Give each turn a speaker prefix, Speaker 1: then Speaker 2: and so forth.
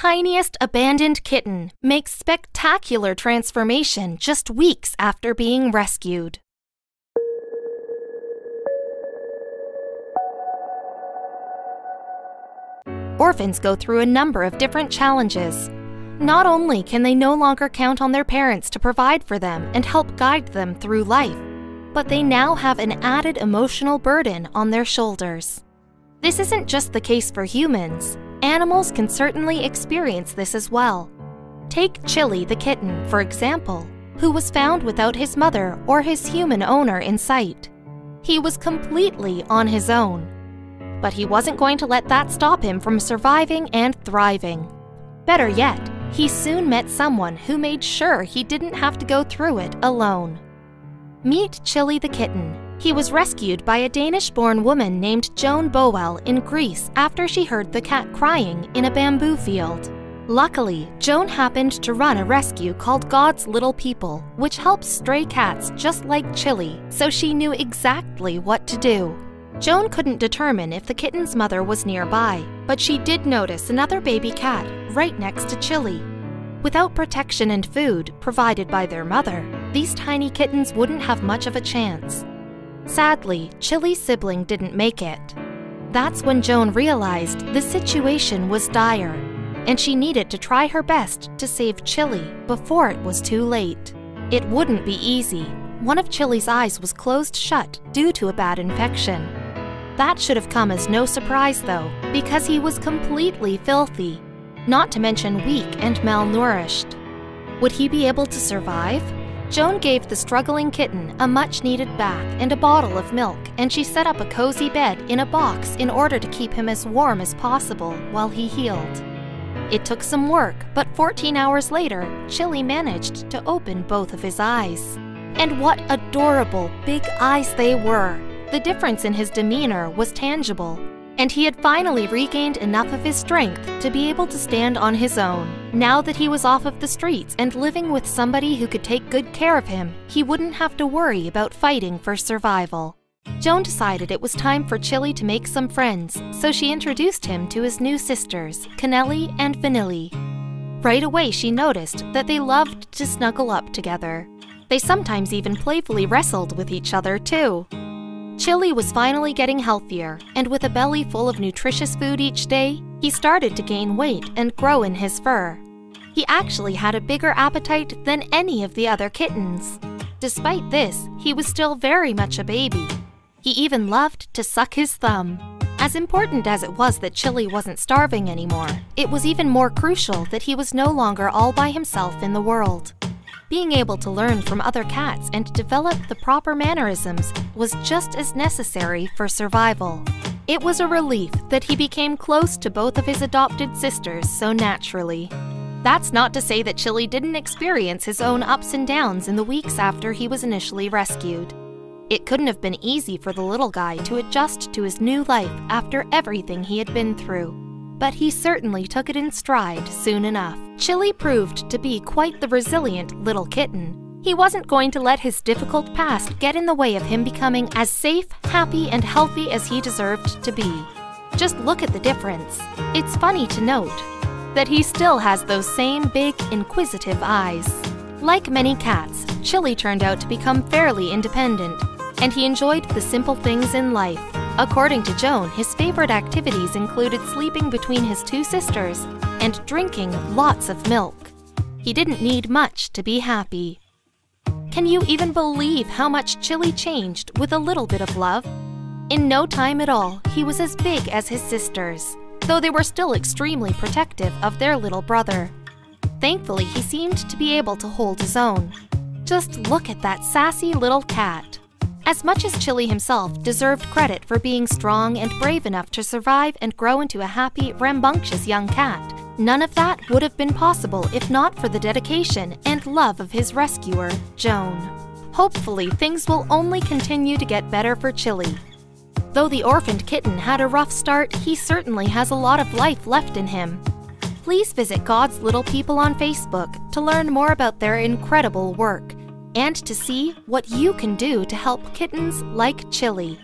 Speaker 1: tiniest abandoned kitten makes spectacular transformation just weeks after being rescued. Orphans go through a number of different challenges. Not only can they no longer count on their parents to provide for them and help guide them through life, but they now have an added emotional burden on their shoulders. This isn't just the case for humans. Animals can certainly experience this as well. Take Chili the kitten, for example, who was found without his mother or his human owner in sight. He was completely on his own. But he wasn't going to let that stop him from surviving and thriving. Better yet, he soon met someone who made sure he didn't have to go through it alone. Meet Chili the kitten. He was rescued by a Danish-born woman named Joan Bowell in Greece after she heard the cat crying in a bamboo field. Luckily, Joan happened to run a rescue called God's Little People, which helps stray cats just like Chili, so she knew exactly what to do. Joan couldn't determine if the kitten's mother was nearby, but she did notice another baby cat right next to Chili. Without protection and food provided by their mother, these tiny kittens wouldn't have much of a chance. Sadly, Chili's sibling didn't make it. That's when Joan realized the situation was dire, and she needed to try her best to save Chili before it was too late. It wouldn't be easy. One of Chili's eyes was closed shut due to a bad infection. That should have come as no surprise though, because he was completely filthy, not to mention weak and malnourished. Would he be able to survive? Joan gave the struggling kitten a much-needed bath and a bottle of milk, and she set up a cozy bed in a box in order to keep him as warm as possible while he healed. It took some work, but 14 hours later, Chili managed to open both of his eyes. And what adorable big eyes they were! The difference in his demeanor was tangible, and he had finally regained enough of his strength to be able to stand on his own. Now that he was off of the streets and living with somebody who could take good care of him, he wouldn't have to worry about fighting for survival. Joan decided it was time for Chili to make some friends, so she introduced him to his new sisters, Canelli and Vanilli. Right away she noticed that they loved to snuggle up together. They sometimes even playfully wrestled with each other too. Chili was finally getting healthier, and with a belly full of nutritious food each day, he started to gain weight and grow in his fur. He actually had a bigger appetite than any of the other kittens. Despite this, he was still very much a baby. He even loved to suck his thumb. As important as it was that Chili wasn't starving anymore, it was even more crucial that he was no longer all by himself in the world. Being able to learn from other cats and develop the proper mannerisms was just as necessary for survival. It was a relief that he became close to both of his adopted sisters so naturally. That's not to say that Chili didn't experience his own ups and downs in the weeks after he was initially rescued. It couldn't have been easy for the little guy to adjust to his new life after everything he had been through. But he certainly took it in stride soon enough. Chili proved to be quite the resilient little kitten. He wasn't going to let his difficult past get in the way of him becoming as safe, happy, and healthy as he deserved to be. Just look at the difference. It's funny to note that he still has those same big, inquisitive eyes. Like many cats, Chili turned out to become fairly independent, and he enjoyed the simple things in life. According to Joan, his favorite activities included sleeping between his two sisters and drinking lots of milk. He didn't need much to be happy. Can you even believe how much Chili changed with a little bit of love? In no time at all, he was as big as his sisters, though they were still extremely protective of their little brother. Thankfully, he seemed to be able to hold his own. Just look at that sassy little cat. As much as Chili himself deserved credit for being strong and brave enough to survive and grow into a happy, rambunctious young cat, none of that would have been possible if not for the dedication and love of his rescuer, Joan. Hopefully, things will only continue to get better for Chili. Though the orphaned kitten had a rough start, he certainly has a lot of life left in him. Please visit God's Little People on Facebook to learn more about their incredible work and to see what you can do to help kittens like Chili.